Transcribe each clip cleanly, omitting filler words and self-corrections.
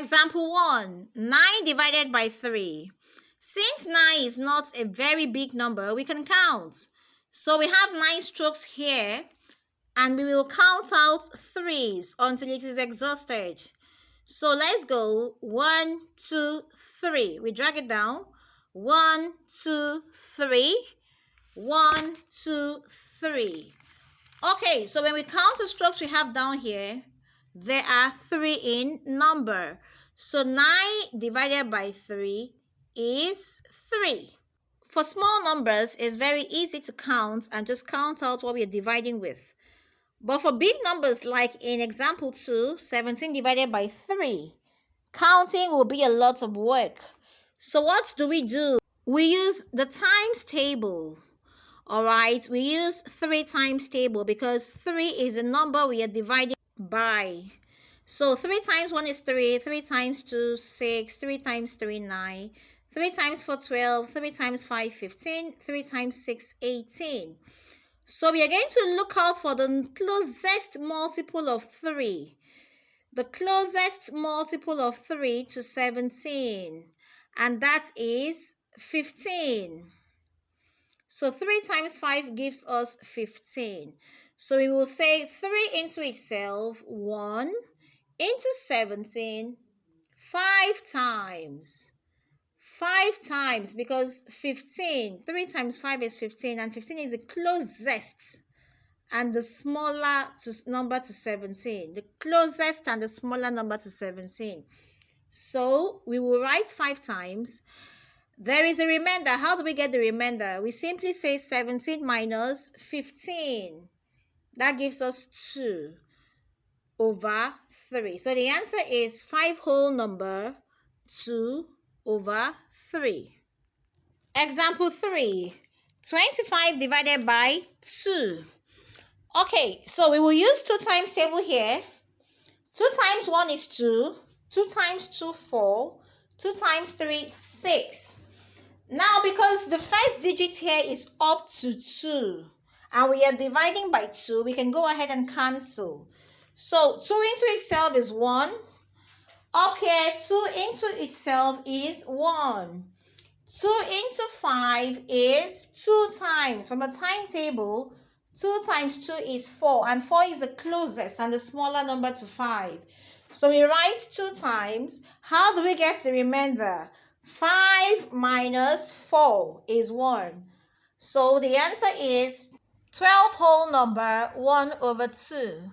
Example 1, 9 divided by 3. Since 9 is not a very big number, we can count. So we have 9 strokes here, and we will count out 3s until it is exhausted. So let's go. 1, 2, 3. We drag it down. 1, 2, 3. 1, 2, 3. Okay, so when we count the strokes we have down here, there are 3 in number. So 9 divided by 3 is 3. For small numbers, it's very easy to count and just count out what we are dividing with. But for big numbers, like in example 2, 17 divided by 3, counting will be a lot of work. So what do? We use the times table. Alright, we use 3 times table because 3 is a number we are dividing by. So 3 times 1 is 3, 3 times 2, 6, 3 times 3, 9, 3 times 4, 12, 3 times 5, 15, 3 times 6, 18. So we are going to look out for the closest multiple of 3. The closest multiple of 3 to 17, and that is 15. So 3 times 5 gives us 15. So we will say 3 into itself, 1, into 17, 5 times. 5 times, because 15, 3 times 5 is 15, and 15 is the closest and the smaller number to 17. The closest and the smaller number to 17. So we will write 5 times. There is a remainder. How do we get the remainder? We simply say 17 minus 15. That gives us 2 over 3. So the answer is 5 whole number, 2 over 3. Example 3, 25 divided by 2. Okay, so we will use 2 times table here. 2 times 1 is 2. 2 times 2, 4. 2 times 3, 6. Now, because the first digit here is up to 2, and we are dividing by 2, we can go ahead and cancel. So 2 into itself is 1. Up here, 2 into itself is 1. 2 into 5 is 2 times. From the timetable, 2 times 2 is 4, and 4 is the closest and the smaller number to 5. So we write 2 times. How do we get the remainder? 5 minus 4 is 1. So the answer is 12 whole number, 1 over 2.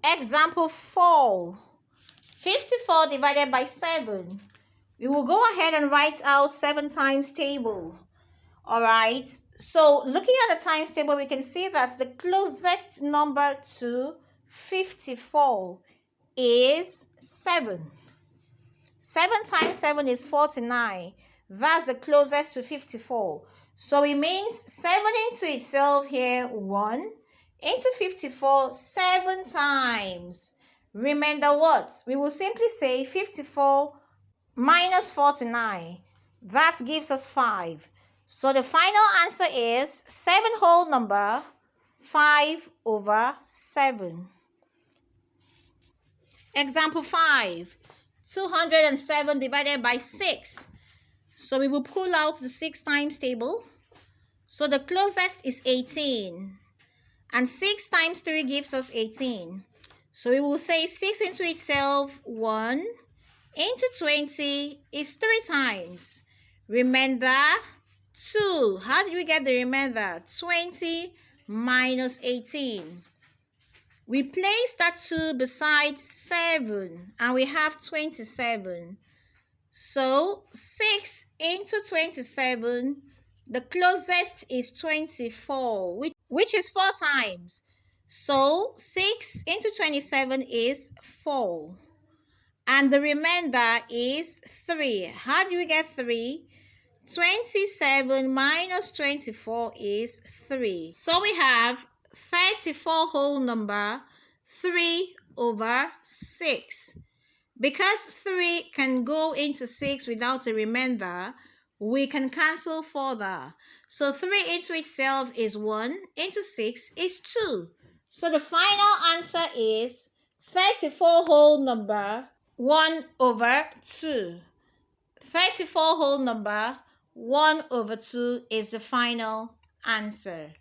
Example 4, 54 divided by 7. We will go ahead and write out 7 times table. Alright, so looking at the times table, we can see that the closest number to 54 is 7. 7 times 7 is 49. That's the closest to 54. So it means 7 into itself here, 1. Into 54, 7 times. Remember what? We will simply say 54 minus 49. That gives us 5. So the final answer is 7 whole number, 5 over 7. Example 5, 207 divided by 6. So we will pull out the 6 times table. So the closest is 18. And 6 times 3 gives us 18. So we will say 6 into itself, 1. Into 20 is 3 times. Remainder, 2. How did we get the remainder? 20 minus 18. We place that 2 beside 7, and we have 27. So 6 into 27, the closest is 24, which is 4 times. So 6 into 27 is 4. And the remainder is 3. How do we get 3? 27 minus 24 is 3. So we have 34 whole number, 3 over 6. Because 3 can go into 6 without a remainder, we can cancel further. So 3 into itself is 1, into 6 is 2. So the final answer is 34 whole number 1 over 2. 34 whole number 1 over 2 is the final answer.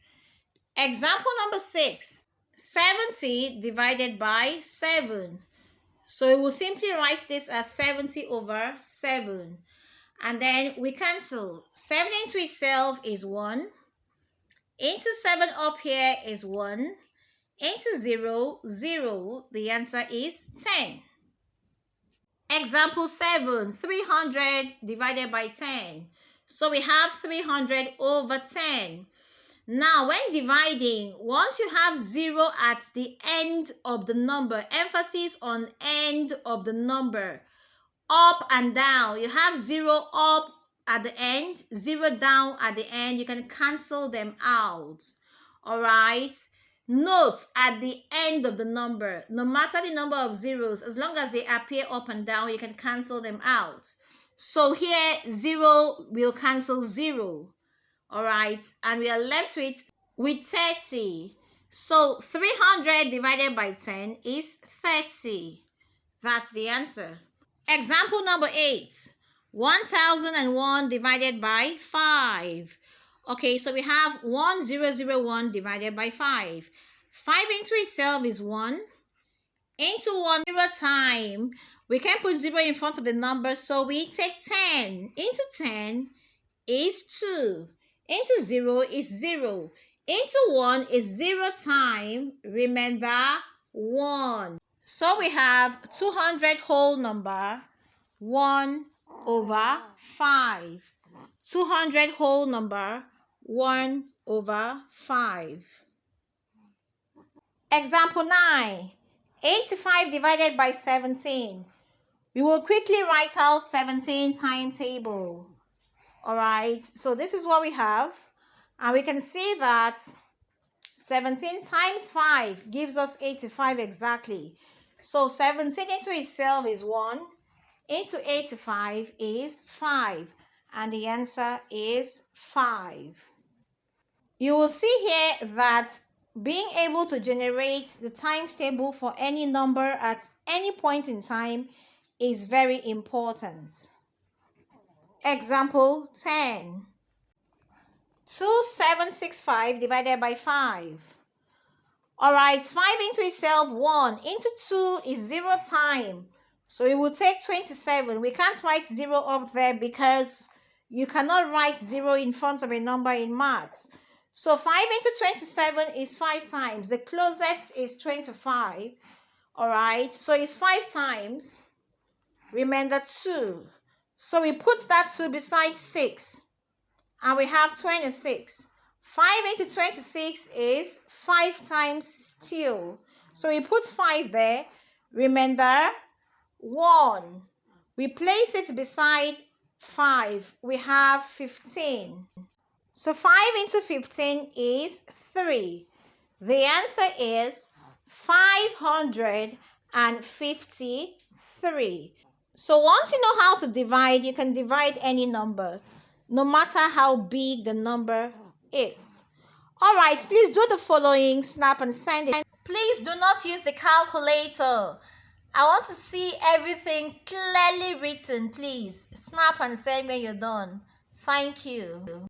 Example number 6. 70 divided by 7. So we will simply write this as 70 over 7. And then we cancel. 7 into itself is 1. Into 7 up here is 1. Into 0, 0. The answer is 10. Example 7. 300 divided by 10. So we have 300 over 10. Now, when dividing, once you have 0 at the end of the number, emphasis on end of the number, up and down, you have 0 up at the end, 0 down at the end, you can cancel them out. Alright? Note at the end of the number, no matter the number of zeros, as long as they appear up and down, you can cancel them out. So here, 0 will cancel 0. Alright, and we are left with 30. So 300 divided by 10 is 30. That's the answer. Example number 8. 1001 divided by 5. Okay, so we have 1001 divided by 5. 5 into itself is 1. Into 1 0 time, we can put 0 in front of the number, so we take 10. Into 10 is 2. Into 0 is 0. Into 1 is 0 time. Remember 1. So we have 200 whole number 1 over 5. 200 whole number 1 over 5. Example 9. 85 divided by 17. We will quickly write out 17 timetable. Alright, so this is what we have, and we can see that 17 times 5 gives us 85 exactly. So 17 into itself is 1, into 85 is 5, and the answer is 5. You will see here that being able to generate the times table for any number at any point in time is very important. Example 10. 2765 divided by 5. Alright, 5 into itself 1. Into 2 is 0 time. So we will take 27. We can't write 0 up there because you cannot write 0 in front of a number in maths. So 5 into 27 is 5 times. The closest is 25. Alright, so it's 5 times. Remember 2. So we put that 2 beside 6, and we have 26. 5 into 26 is 5 times still. So we put 5 there. Remember 1. We place it beside 5. We have 15. So 5 into 15 is 3. The answer is 553. So once you know how to divide, you can divide any number, no matter how big the number is. Alright, please do the following, snap and send it. Please do not use the calculator. I want to see everything clearly written. Please snap and send when you're done. Thank you.